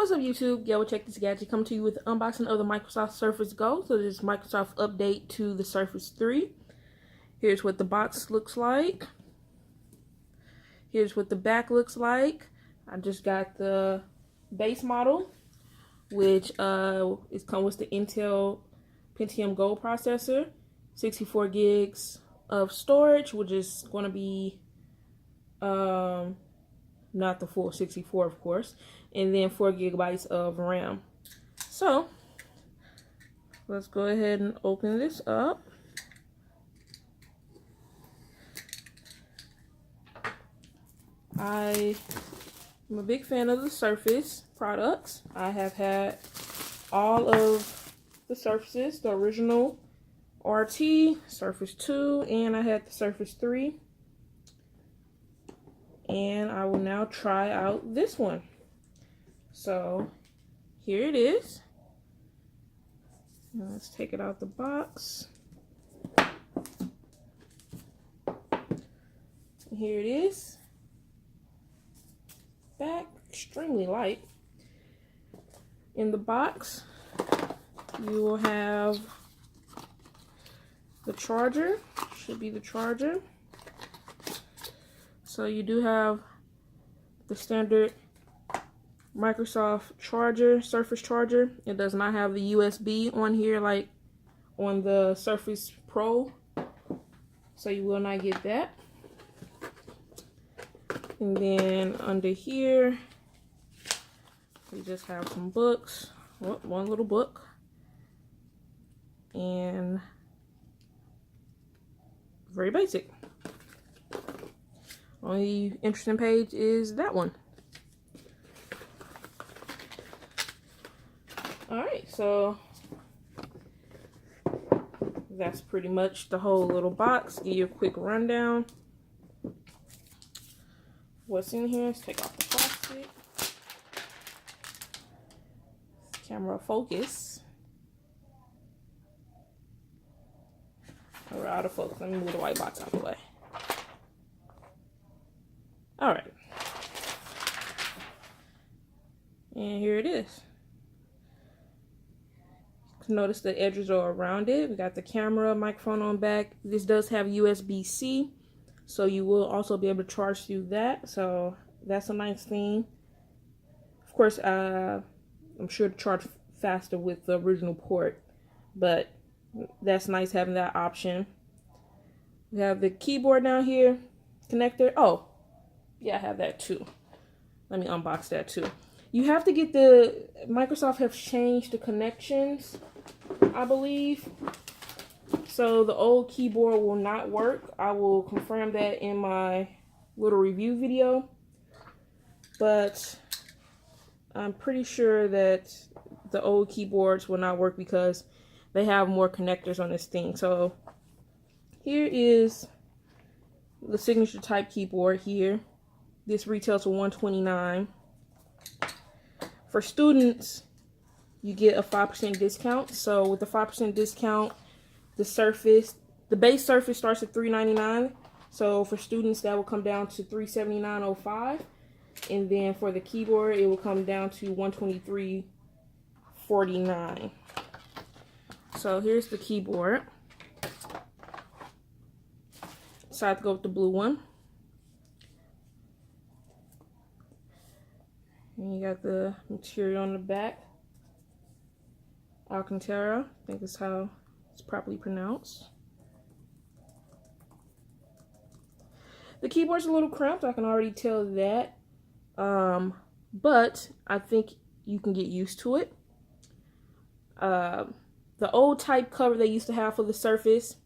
What's up, YouTube? Yo, check this gadget. Come to you with an unboxing of the Microsoft Surface Go. So this is Microsoft update to the Surface 3. Here's what the box looks like. Here's what the back looks like. I just got the base model, which is come with the Intel Pentium Gold processor, 64 gigs of storage, which is going to be not the full 64, of course, and then 4 gigabytes of RAM. So let's go ahead and open this up. I am a big fan of the Surface products. I have had all of the Surfaces, the original RT, Surface 2, and I had the Surface 3. And I will now try out this one. So here it is. Now let's take it out the box. And here it is. Back, extremely light. In the box, you will have the charger. Should be the charger. So you do have the standard Microsoft charger, Surface charger. It does not have the USB on here like on the Surface Pro. So you will not get that. And then under here, we just have some books. Well, one little book. And very basic. Only interesting page is that one. Alright, so that's pretty much the whole little box. Give you a quick rundown. What's in here? Let's take off the plastic. Camera focus. We're out of focus. Let me move the white box out of the way. Alright. And here it is. Notice the edges are around it. We got the camera, microphone on back. This does have USB-C, so you will also be able to charge through that. So that's a nice thing. Of course, I'm sure to charge faster with the original port, but that's nice having that option. We have the keyboard down here, connector. Oh, yeah, I have that too. Let me unbox that too. You have to get the, Microsoft have changed the connections, I believe. So the old keyboard will not work. I will confirm that in my little review video. But I'm pretty sure that the old keyboards will not work because they have more connectors on this thing. So here is the signature type keyboard here. This retails for $129. For students, you get a 5% discount. So with the 5% discount, the Surface, the base Surface starts at $399. So for students, that will come down to $379.05. And then for the keyboard, it will come down to $123.49. So here's the keyboard. Decided to go with the blue one. And you got the material on the back. Alcantara, I think is how it's properly pronounced. The keyboard's a little cramped, I can already tell that. But I think you can get used to it. The old type cover they used to have for the Surface,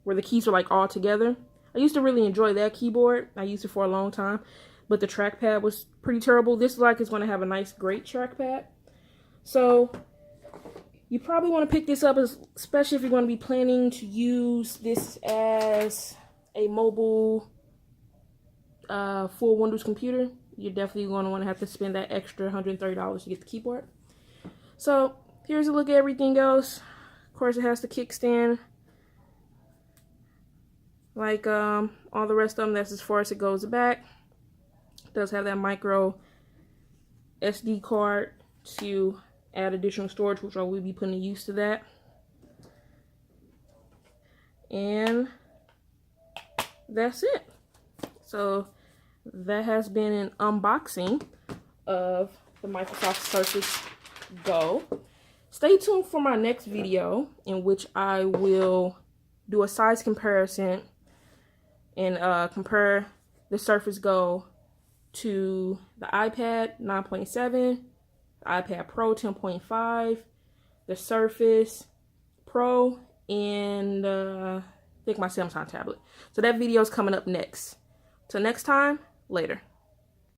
where the keys are like all together, I used to really enjoy that keyboard. I used it for a long time. But the trackpad was pretty terrible. This like is going to have a nice, great trackpad. So you probably want to pick this up, especially if you're going to be planning to use this as a mobile full Windows computer. You're definitely going to want to have to spend that extra $130 to get the keyboard. So here's a look at everything else. Of course, it has the kickstand. Like all the rest of them, that's as far as it goes back. It does have that micro SD card to add additional storage, which I will be putting to use to that. And that's it. So that has been an unboxing of the Microsoft Surface Go. Stay tuned for my next video, in which I will do a size comparison and compare the Surface Go to the iPad 9.7, the iPad Pro 10.5, the Surface Pro, and I think my Samsung tablet. So that video is coming up next. Till next time, later.